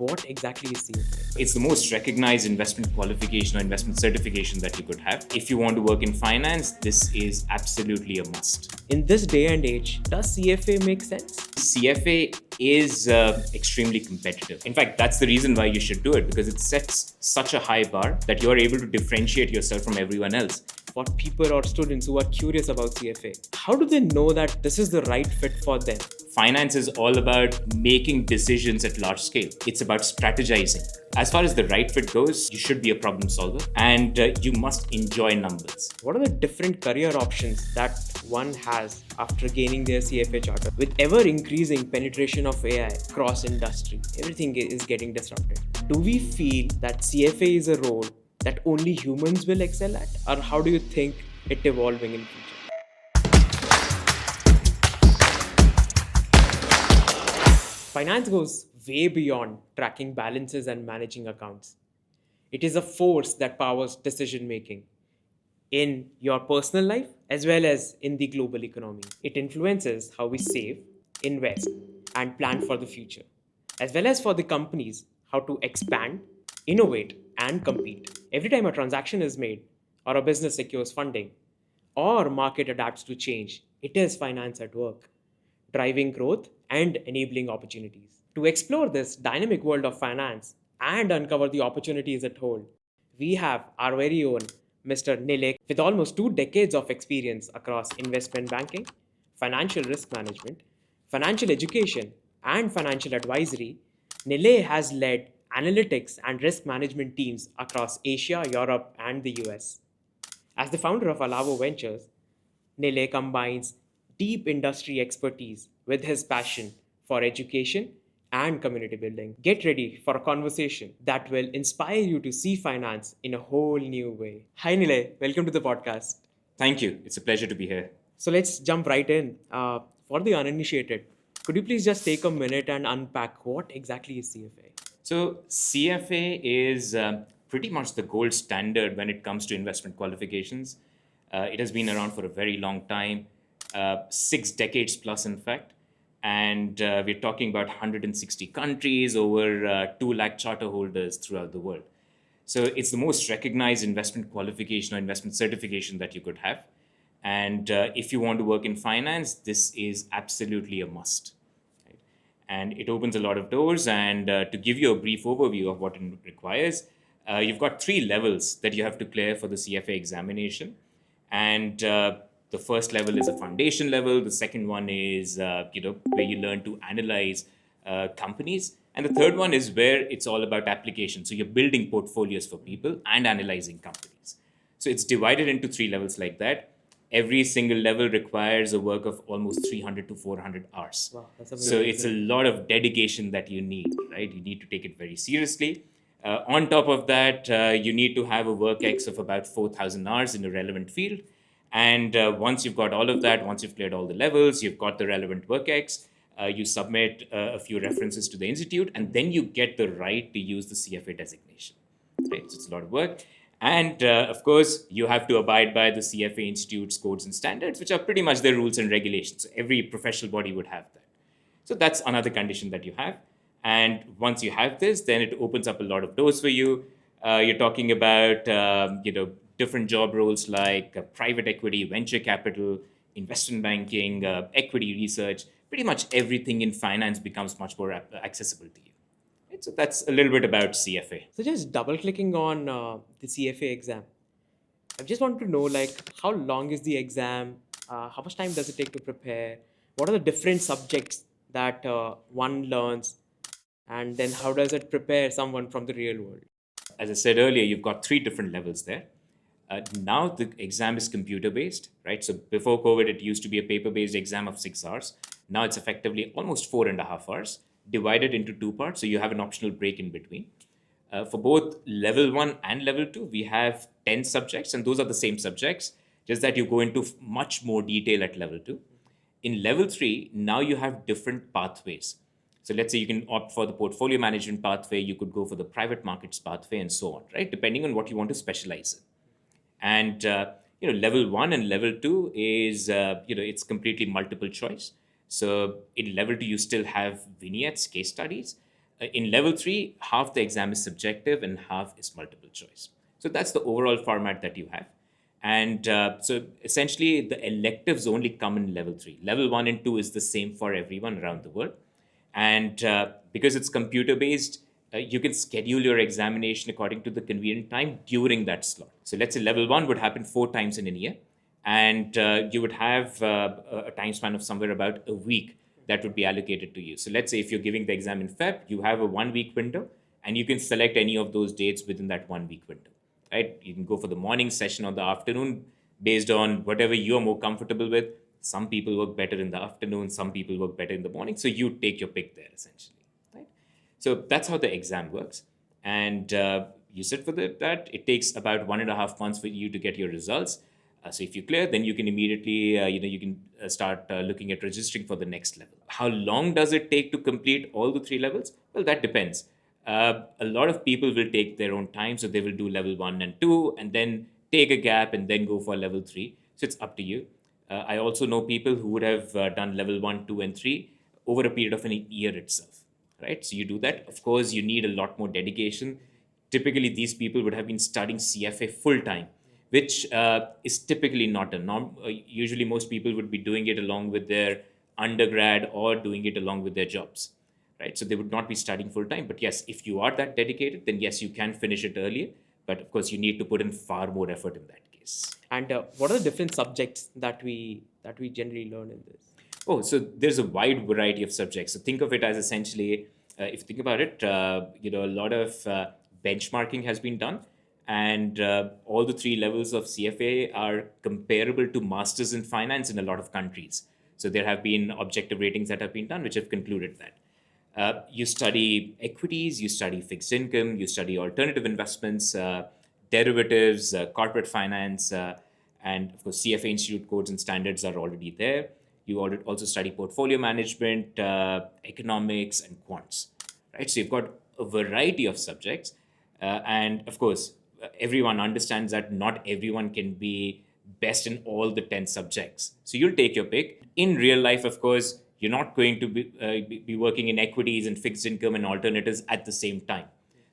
what exactly is CFA? It's the most recognized investment qualification or investment certification that you could have. If you want to work in finance, this is absolutely a must. In this day and age, does CFA make sense? CFA is extremely competitive. In fact, that's the reason why you should do it, because it sets such a high bar that you're able to differentiate yourself from everyone else. For people or students who are curious about CFA, how do they know that this is the right fit for them? Finance is all about making decisions at large scale. It's about strategizing. As far as the right fit goes, you should be a problem solver and you must enjoy numbers. What are the different career options that one has after gaining their CFA charter? With ever increasing penetration of AI across industry, everything is getting disrupted. Do we feel that CFA is a role that only humans will excel at? Or how do you think it evolving in future? Finance goes way beyond tracking balances and managing accounts. It is a force that powers decision making in your personal life as well as in the global economy. It influences how we save, invest, and plan for the future, as well as for the companies how to expand, innovate, and compete. Every time a transaction is made, or a business secures funding, or market adapts to change, it is finance at work, driving growth and enabling opportunities. To explore this dynamic world of finance and uncover the opportunities it holds, we have our very own Mr. Nilay with almost 2 decades of experience across investment banking, financial risk management, financial education, and financial advisory. Nilay has led analytics and risk management teams across Asia, Europe, and the US. As the founder of Alaavo Ventures, Nilay combines deep industry expertise with his passion for education and community building. Get ready for a conversation that will inspire you to see finance in a whole new way. Hi Nilay, welcome to the podcast. Thank you. It's a pleasure to be here. So let's jump right in. For the uninitiated, could you please just take a minute and unpack what exactly is CFA? So, CFA is pretty much the gold standard when it comes to investment qualifications. It has been around for a very long time, 6 decades plus, in fact. And we're talking about 160 countries, over 2 lakh charter holders throughout the world. So, it's the most recognized investment qualification or investment certification that you could have. And if you want to work in finance, this is absolutely a must. And it opens a lot of doors. And to give you a brief overview of what it requires, you've got 3 levels that you have to clear for the CFA examination. And the first level is a foundation level. The second one is where you learn to analyze companies. And the third one is where it's all about application. So you're building portfolios for people and analyzing companies. So it's divided into 3 levels like that. Every single level requires a work of almost 300 to 400 hours. Wow, that's So amazing. it's a lot of dedication that you need, right? You need to take it very seriously. On top of that, you need to have a work X of about 4,000 hours in a relevant field. And once you've got all of that, once you've cleared all the levels, you've got the relevant work X, you submit a few references to the institute, and then you get the right to use the CFA designation. Right? So it's a lot of work. And of course, you have to abide by the CFA Institute's codes and standards, which are pretty much their rules and regulations. So every professional body would have that. So that's another condition that you have. And once you have this, then it opens up a lot of doors for you. You're talking about different job roles like private equity, venture capital, investment banking, equity research. Pretty much everything in finance becomes much more accessible to you. Right? So that's a little bit about CFA. So just double clicking on the CFA exam. I just want to know how long is the exam? How much time does it take to prepare? What are the different subjects that one learns? And then how does it prepare someone from the real world? As I said earlier, you've got 3 different levels there. Now the exam is computer based, right? So before COVID, it used to be a paper based exam of 6 hours. Now it's effectively almost 4.5 hours, divided into 2 parts. So you have an optional break in between. For both level 1 and level 2, we have 10 subjects, and those are the same subjects, just that you go into much more detail at level 2. In level 3, now you have different pathways. So let's say you can opt for the portfolio management pathway, you could go for the private markets pathway, and so on, right? Depending on what you want to specialize in. And level 1 and level 2 is it's completely multiple choice. So in level 2, you still have vignettes, case studies, In level 3, half the exam is subjective and half is multiple choice. So that's the overall format that you have. And so essentially, the electives only come in level 3. Level 1 and 2 is the same for everyone around the world. And because it's computer based, you can schedule your examination according to the convenient time during that slot. So let's say level 1 would happen 4 times in a year, and you would have a time span of somewhere about a week that would be allocated to you. So let's say if you're giving the exam in Feb, you have a 1 week window, and you can select any of those dates within that 1 week window. Right? You can go for the morning session or the afternoon based on whatever you're more comfortable with. Some people work better in the afternoon, some people work better in the morning. So you take your pick there essentially. Right? So that's how the exam works. And you sit for that. It takes about 1.5 months for you to get your results. So if you clear, then you can immediately, you can start looking at registering for the next level. How long does it take to complete all the 3 levels? Well, that depends. A lot of people will take their own time, so they will do level 1 and 2, and then take a gap and then go for level 3. So it's up to you. I also know people who would have done level 1, 2, and 3 over a period of an year itself. Right? So you do that. Of course, you need a lot more dedication. Typically, these people would have been studying CFA full time, which is typically not a norm. Usually, most people would be doing it along with their undergrad or doing it along with their jobs, right? So they would not be studying full time. But yes, if you are that dedicated, then yes, you can finish it earlier. But of course, you need to put in far more effort in that case. And what are the different subjects that we generally learn in this? Oh, so there's a wide variety of subjects. So think of it as essentially, if you think about it, a lot of benchmarking has been done, and all the 3 levels of CFA are comparable to masters in finance in a lot of countries. So there have been objective ratings that have been done, which have concluded that. You study equities, you study fixed income, you study alternative investments, derivatives, corporate finance, and of course, CFA Institute codes and standards are already there. You also study portfolio management, economics, and quants, right? So you've got a variety of subjects, and of course, everyone understands that not everyone can be best in all the 10 subjects. So you'll take your pick. In real life, of course, you're not going to be working in equities and fixed income and alternatives at the same time.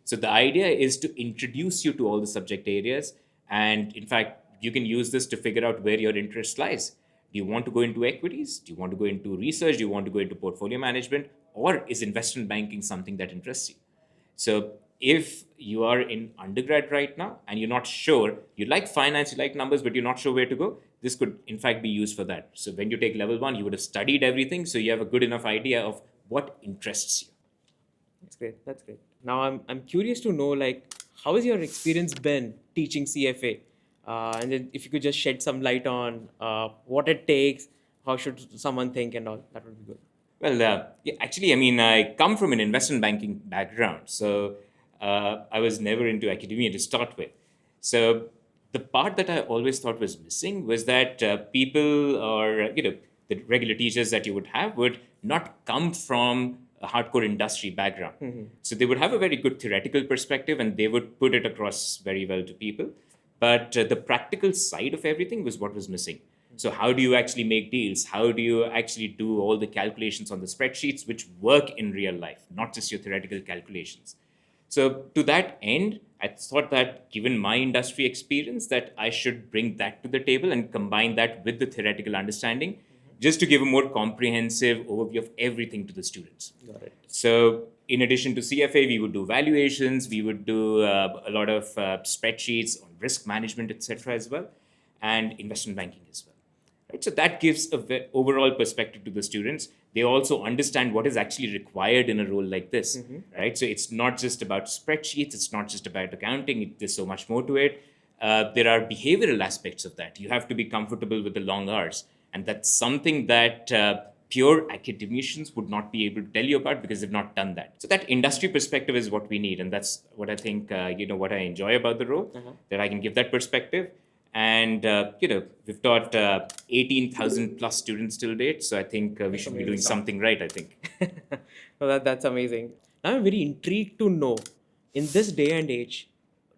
So the idea is to introduce you to all the subject areas. And in fact, you can use this to figure out where your interest lies. Do you want to go into equities? Do you want to go into research? Do you want to go into portfolio management? Or is investment banking something that interests you? So if you are in undergrad right now and you're not sure, you like finance, you like numbers, but you're not sure where to go, this could in fact be used for that. So when you take level 1, you would have studied everything, so you have a good enough idea of what interests you. That's great. That's great. Now I'm curious to know, like, how has your experience been teaching CFA? And then if you could just shed some light on what it takes, how should someone think, and all, that would be good. Well, yeah, actually, I mean, I come from an investment banking background, so I was never into academia to start with. So the part that I always thought was missing was that people or the regular teachers that you would have would not come from a hardcore industry background. So they would have a very good theoretical perspective and they would put it across very well to people. But the practical side of everything was what was missing. So how do you actually make deals? How do you actually do all the calculations on the spreadsheets which work in real life, not just your theoretical calculations? So to that end, I thought that given my industry experience, that I should bring that to the table and combine that with the theoretical understanding, just to give a more comprehensive overview of everything to the students. Got it. So in addition to CFA, we would do valuations, we would do a lot of spreadsheets on risk management, etc. as well, and investment banking as well. Right? So that gives a overall perspective to the students. They also understand what is actually required in a role like this, right? So it's not just about spreadsheets, it's not just about accounting, there's so much more to it. There are behavioral aspects of that. You have to be comfortable with the long hours. And that's something that pure academicians would not be able to tell you about because they've not done that. So that industry perspective is what we need. And that's what I think, what I enjoy about the role, that I can give that perspective. And, we've taught 18,000 plus students till date. So I think we should be doing something right, I think. Well, that's amazing. Now I'm very intrigued to know, in this day and age,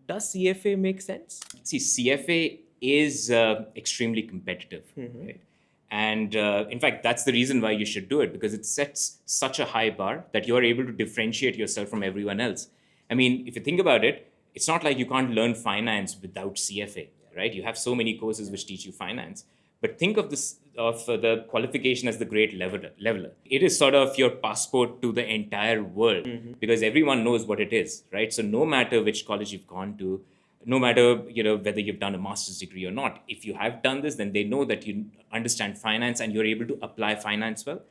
does CFA make sense? See, CFA is extremely competitive, right? And in fact, that's the reason why you should do it, because it sets such a high bar that you're able to differentiate yourself from everyone else. I mean, if you think about it, it's not like you can't learn finance without CFA, right? You have so many courses which teach you finance. But think of this of the qualification as the great leveler. It is sort of your passport to the entire world because everyone knows what it is, right? So no matter which college you've gone to, no matter whether you've done a master's degree or not, if you have done this, then they know that you understand finance and you're able to apply finance well.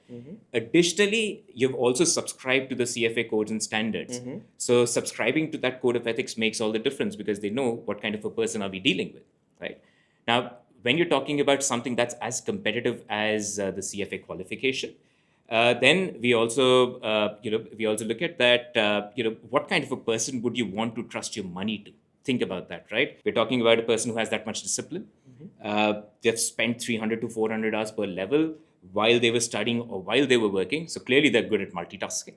Additionally, you've also subscribed to the CFA codes and standards. So subscribing to that code of ethics makes all the difference because they know what kind of a person are we dealing with, right? Now, when you're talking about something that's as competitive as the CFA qualification, then we also look at that. What kind of a person would you want to trust your money to? Think about that, right? We're talking about a person who has that much discipline. They've spent 300 to 400 hours per level while they were studying or while they were working. So clearly they're good at multitasking.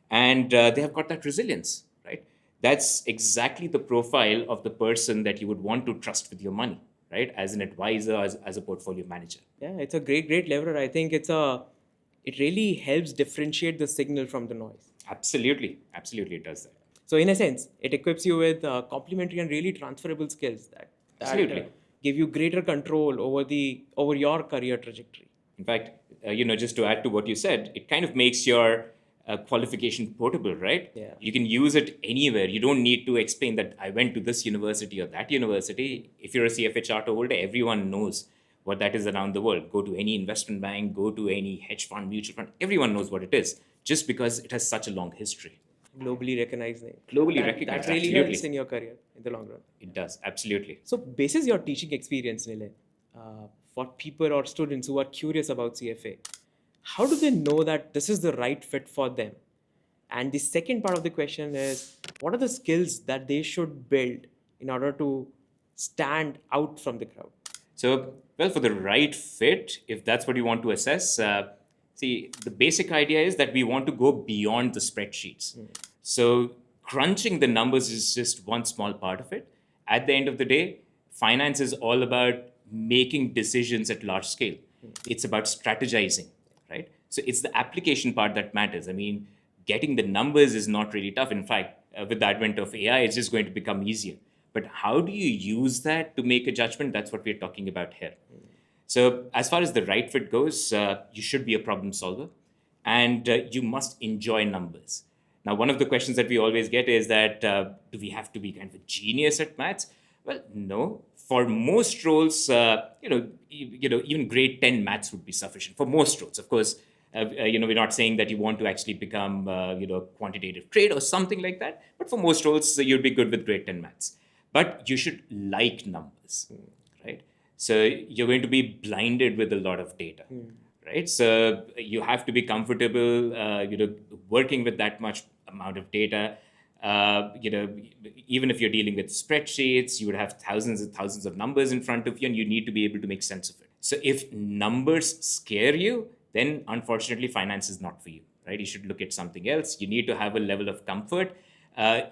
And they have got that resilience, right? That's exactly the profile of the person that you would want to trust with your money, right? As an advisor, as a portfolio manager. Yeah, it's a great leveler. I think it really helps differentiate the signal from the noise. Absolutely it does that. So in a sense, it equips you with complementary and really transferable skills that Absolutely. give you greater control over your career trajectory. In fact, just to add to what you said, it kind of makes your qualification portable, right? Yeah. You can use it anywhere. You don't need to explain that I went to this university or that university. If you're a CFA charter holder, everyone knows what that is around the world. Go to any investment bank, go to any hedge fund, mutual fund, everyone knows what it is just because it has such a long history. Globally recognized name. Globally That recognized, really absolutely. helps in your career in the long run. It does, absolutely. So, basis your teaching experience, Nilay, for people or students who are curious about CFA, how do they know that this is the right fit for them? And the second part of the question is, what are the skills that they should build in order to stand out from the crowd? So, well, for the right fit, if that's what you want to assess, see, the basic idea is that we want to go beyond the spreadsheets. So, crunching the numbers is just one small part of it. At the end of the day, finance is all about making decisions at large scale. It's about strategizing, right? So, it's the application part that matters. I mean, getting the numbers is not really tough. In fact, with the advent of AI, it's just going to become easier. But how do you use that to make a judgment? That's what we're talking about here. So, as far as the right fit goes, you should be a problem solver and you must enjoy numbers. Now, one of the questions that we always get is that do we have to be kind of a genius at maths? Well, no. For most roles, even grade 10 maths would be sufficient for most roles. Of course, we're not saying that you want to actually become, a quantitative trader or something like that. But for most roles, you'd be good with grade 10 maths. But you should like numbers, right? So you're going to be blinded with a lot of data, right? So you have to be comfortable, working with that much amount of data. Even if you're dealing with spreadsheets, you would have thousands and thousands of numbers in front of you, and you need to be able to make sense of it. So if numbers scare you, then unfortunately, finance is not for you, right? You should look at something else. You need to have a level of comfort,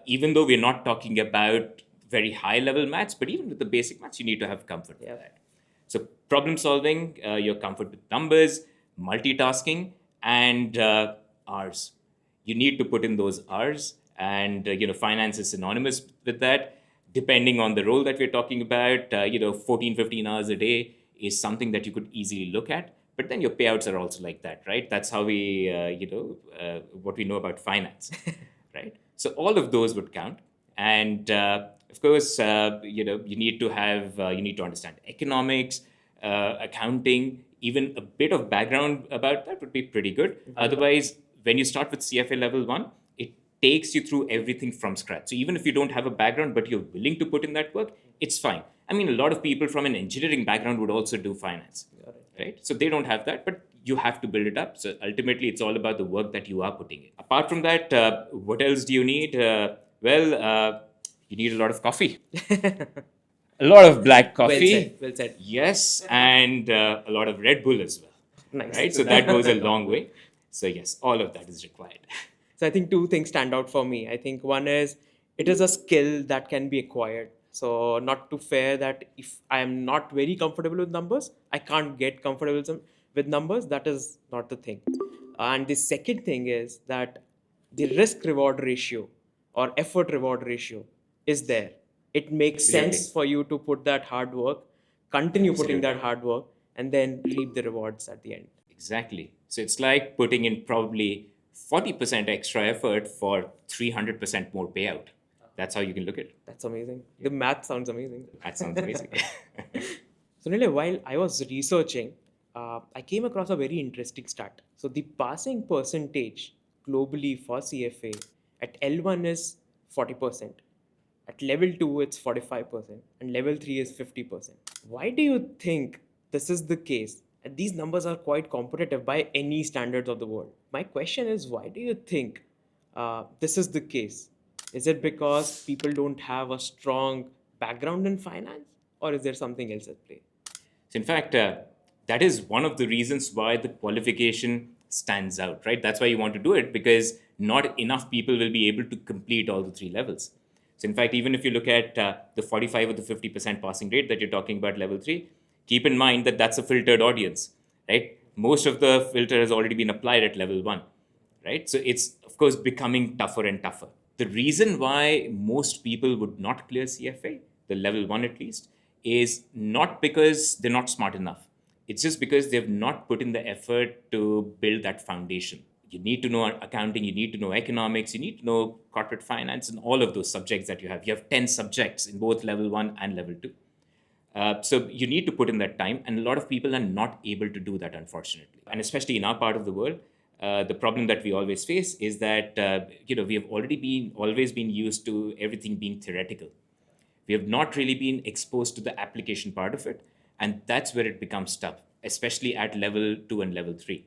even though we're not talking about very high level maths, but even with the basic maths, you need to have comfort with that. So problem solving, your comfort with numbers, multitasking, and R's. You need to put in those R's, and finance is synonymous with that. Depending on the role that we're talking about, 14, 15 hours a day is something that you could easily look at. But then your payouts are also like that, right? That's how we, what we know about finance, right? So all of those would count. And of course, you need to understand economics, accounting, even a bit of background about that would be pretty good. Otherwise, when you start with CFA Level 1, it takes you through everything from scratch. So even if you don't have a background, but you're willing to put in that work, it's fine. I mean, a lot of people from an engineering background would also do finance, right? So they don't have that, but you have to build it up. So ultimately, it's all about the work that you are putting in. Apart from that, what else do you need? You need a lot of coffee. A lot of black coffee. Well said. Yes, and a lot of Red Bull as well. Nice. Right? So that goes a long way. So yes, all of that is required. So I think two things stand out for me. I think one is it is a skill that can be acquired. So not too fair that if I am not very comfortable with numbers, I can't get comfortable with them. with numbers, that is not the thing. And the second thing is that the risk reward ratio or effort reward ratio is there. It makes Absolutely. sense for you to put that hard work, continue putting Absolutely. that hard work, and then reap the rewards at the end. Exactly. So it's like putting in probably 40% extra effort for 300% more payout. That's how you can look at it. That's amazing. The math sounds amazing. That sounds amazing. So, Nilay, while I was researching, I came across a very interesting stat. So, the passing percentage globally for CFA at L1 is 40%. At level 2, it's 45%. And level 3 is 50%. Why do you think this is the case? And these numbers are quite competitive by any standards of the world. My question is, why do you think this is the case? Is it because people don't have a strong background in finance, or is there something else at play? So in fact, that is one of the reasons why the qualification stands out, right? That's why you want to do it, because not enough people will be able to complete all the three levels. So in fact, even if you look at the 45 or the 50% passing rate that you're talking about level 3, keep in mind that that's a filtered audience, right? Most of the filter has already been applied at level 1, right? So it's, of course, becoming tougher and tougher. The reason why most people would not clear CFA, the level 1 at least, is not because they're not smart enough. It's just because they've not put in the effort to build that foundation. You need to know accounting, you need to know economics, you need to know corporate finance, and all of those subjects that you have. You have 10 subjects in both level 1 and level 2. So you need to put in that time, and a lot of people are not able to do that, unfortunately. And especially in our part of the world, the problem that we always face is that we have always been used to everything being theoretical. We have not really been exposed to the application part of it, and that's where it becomes tough, especially at level 2 and level 3.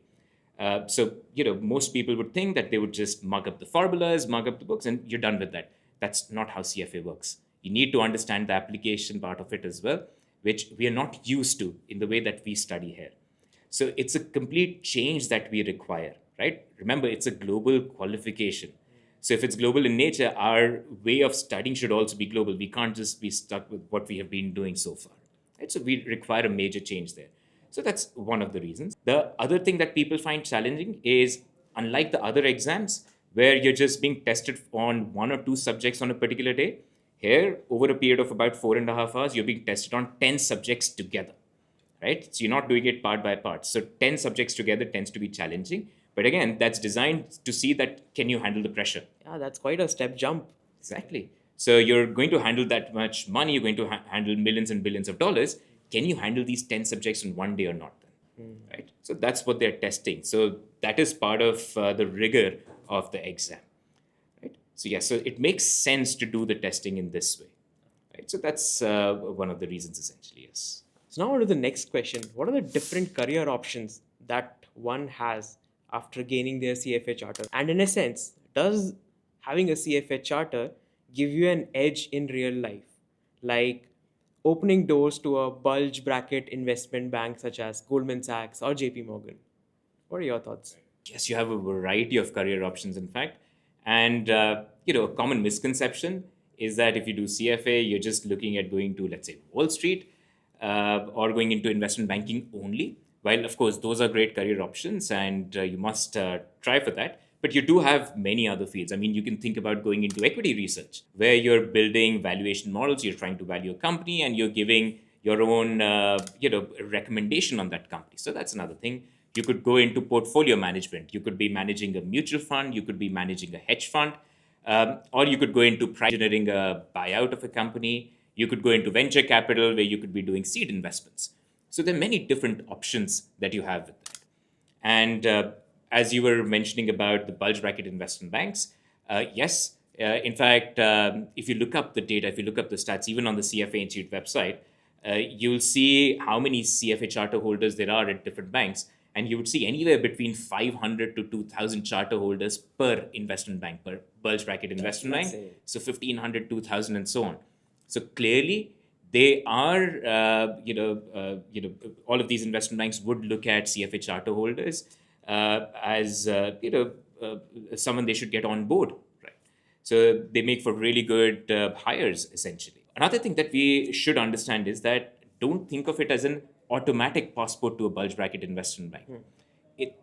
Most people would think that they would just mug up the formulas, mug up the books, and you're done with that. That's not how CFA works. You need to understand the application part of it as well, which we are not used to in the way that we study here. So it's a complete change that we require, right? Remember, it's a global qualification. So if it's global in nature, our way of studying should also be global. We can't just be stuck with what we have been doing so far. Right? So we require a major change there. So that's one of the reasons. The other thing that people find challenging is, unlike the other exams where you're just being tested on 1 or 2 subjects on a particular day, here, over a period of about 4.5 hours, you're being tested on 10 subjects together, right? So you're not doing it part by part. So 10 subjects together tends to be challenging. But again, that's designed to see that can you handle the pressure. Yeah, that's quite a step jump. Exactly. So you're going to handle that much money, you're going to handle millions and billions of dollars. Can you handle these 10 subjects in one day or not? Then? Right? So that's what they're testing. So that is part of the rigor of the exam. Right? So yeah, so it makes sense to do the testing in this way. Right? So that's one of the reasons essentially, yes. So now on to the next question. What are the different career options that one has after gaining their CFA charter? And in a sense, does having a CFA charter give you an edge in real life? Like opening doors to a bulge bracket investment bank such as Goldman Sachs or JP Morgan. What are your thoughts? Yes, you have a variety of career options, in fact. And, a common misconception is that if you do CFA, you're just looking at going to, let's say, Wall Street or going into investment banking only. While, of course, those are great career options and you must try for that. But you do have many other fields. I mean, you can think about going into equity research, where you're building valuation models, you're trying to value a company, and you're giving your own, recommendation on that company. So that's another thing. You could go into portfolio management. You could be managing a mutual fund. You could be managing a hedge fund. Or you could go into engineering a buyout of a company. You could go into venture capital, where you could be doing seed investments. So there are many different options that you have with that. And as you were mentioning about the bulge bracket investment banks, yes, in fact, if you look up the data, if you look up the stats, even on the CFA Institute website, you'll see how many CFA charter holders there are at different banks. And you would see anywhere between 500 to 2,000 charter holders per investment bank, per bulge bracket investment bank. So 1,500, 2,000, and so on. So clearly, they are, all of these investment banks would look at CFA charter holders as, someone they should get on board, right? So they make for really good hires, essentially. Another thing that we should understand is that don't think of it as an automatic passport to a bulge bracket investment bank.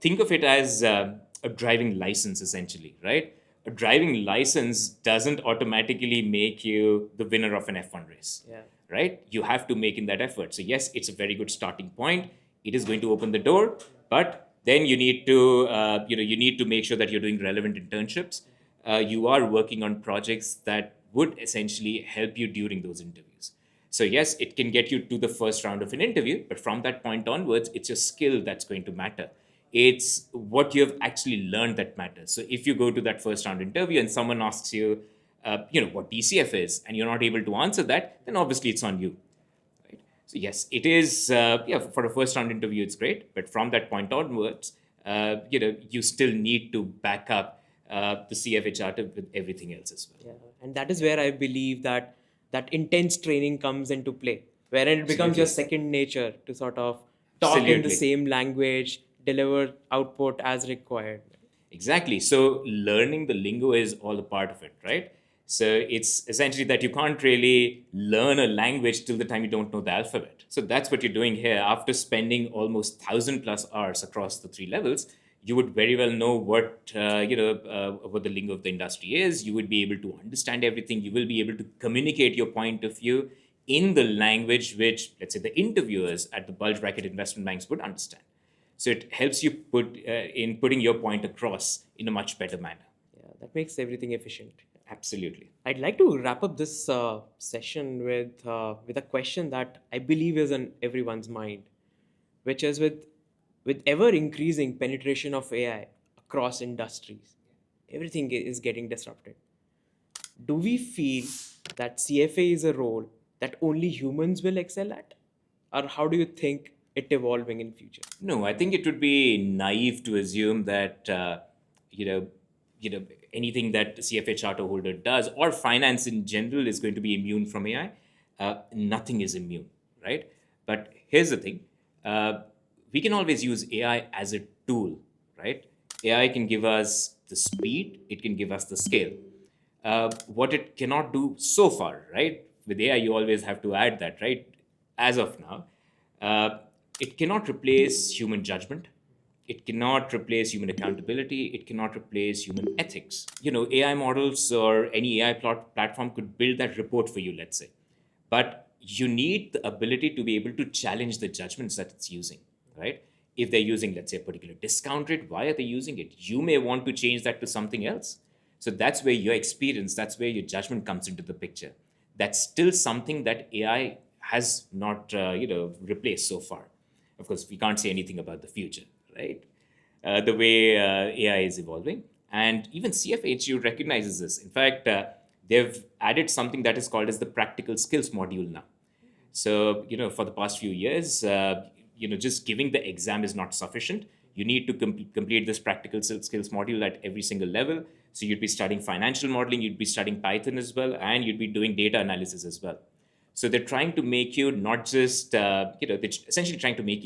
Think of it as a driving license, essentially, right? A driving license doesn't automatically make you the winner of an F1 race, Yeah. right? You have to make in that effort. So yes, it's a very good starting point. It is going to open the door, but then you need to, you need to make sure that you're doing relevant internships. You are working on projects that would essentially help you during those interviews. So yes, it can get you to the first round of an interview, but from that point onwards, it's your skill that's going to matter. It's what you have actually learned that matters. So if you go to that first round interview and someone asks you, what DCF is, and you're not able to answer that, then obviously it's on you. Right? So yes, it is. For a first round interview, it's great, but from that point onwards, you still need to back up the CFA charter with everything else as well. Yeah. And that is where I believe that intense training comes into play, wherein it becomes your second nature to sort of talk in the Absolutely. same language, deliver output as required. Exactly. So learning the lingo is all a part of it, right? So it's essentially that you can't really learn a language till the time you don't know the alphabet. So that's what you're doing here. After spending almost 1,000+ hours across the 3 levels, you would very well know what the lingo of the industry is. You would be able to understand everything. You will be able to communicate your point of view in the language which, let's say, the interviewers at the bulge bracket investment banks would understand. So it helps you in putting your point across in a much better manner. Yeah, that makes everything efficient. Absolutely. I'd like to wrap up this session with a question that I believe is on everyone's mind, which is with ever increasing penetration of AI across industries, everything is getting disrupted. Do we feel that CFA is a role that only humans will excel at, or how do you think it evolving in future? No, I think it would be naive to assume that you know, anything that the CFA charter holder does or finance in general is going to be immune from AI. Nothing is immune, right? But here's the thing: we can always use AI as a tool, right? AI can give us the speed, it can give us the scale. What it cannot do so far, right? With AI, you always have to add that, right? As of now, uh, it cannot replace human judgment. It cannot replace human accountability. It cannot replace human ethics. AI models or any AI platform could build that report for you, let's say. But you need the ability to be able to challenge the judgments that it's using, right? If they're using, let's say, a particular discount rate, why are they using it? You may want to change that to something else. So that's where your experience, that's where your judgment comes into the picture. That's still something that AI has not, replaced so far. Of course, we can't say anything about the future, right? The way AI is evolving. And even CFHU recognizes this. In fact, they've added something that is called as the practical skills module now. So, for the past few years, just giving the exam is not sufficient. You need to complete this practical skills module at every single level. So you'd be studying financial modeling, you'd be studying Python as well, and you'd be doing data analysis as well. So they're trying to make you not just, they're essentially trying to make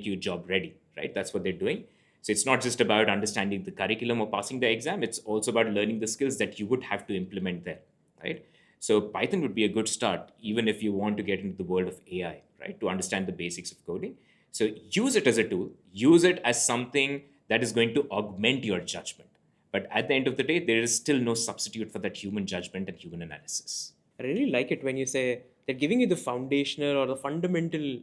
you job ready, right? That's what they're doing. So it's not just about understanding the curriculum or passing the exam. It's also about learning the skills that you would have to implement there, right? So Python would be a good start, even if you want to get into the world of AI, right? To understand the basics of coding. So use it as a tool, use it as something that is going to augment your judgment. But at the end of the day, there is still no substitute for that human judgment and human analysis. I really like it when you say they're giving you the foundational or the fundamental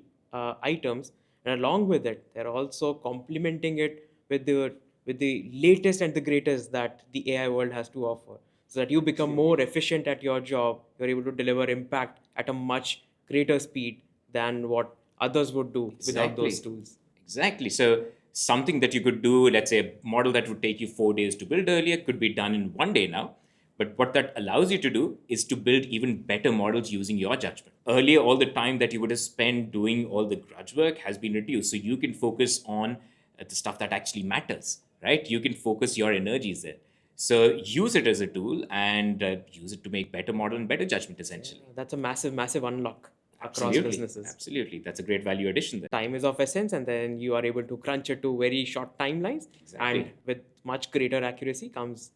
items, and along with it, they're also complementing it with the latest and the greatest that the AI world has to offer, so that you become more efficient at your job. You're able to deliver impact at a much greater speed than what others would do without those tools. Exactly. So something that you could do, let's say a model that would take you 4 days to build earlier, could be done in 1 day now. But what that allows you to do is to build even better models using your judgment. Earlier, all the time that you would have spent doing all the grudge work has been reduced. So you can focus on the stuff that actually matters, right? You can focus your energies there. So use it as a tool and use it to make better model and better judgment, essentially. That's a massive, massive unlock across Absolutely. businesses. Absolutely. That's a great value addition there. Time is of essence, and then you are able to crunch it to very short timelines. Exactly. And with much greater accuracy comes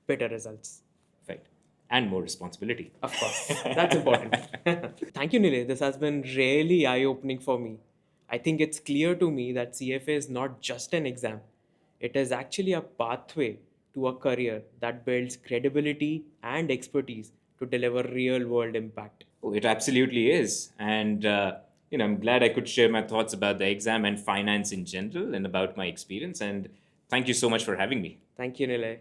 better results. Perfect. And more responsibility. Of course, that's important. Thank you, Nilay. This has been really eye-opening for me. I think it's clear to me that CFA is not just an exam, it is actually a pathway to a career that builds credibility and expertise to deliver real world impact. Oh, it absolutely is. And, I'm glad I could share my thoughts about the exam and finance in general and about my experience. And thank you so much for having me. Thank you, Nilay.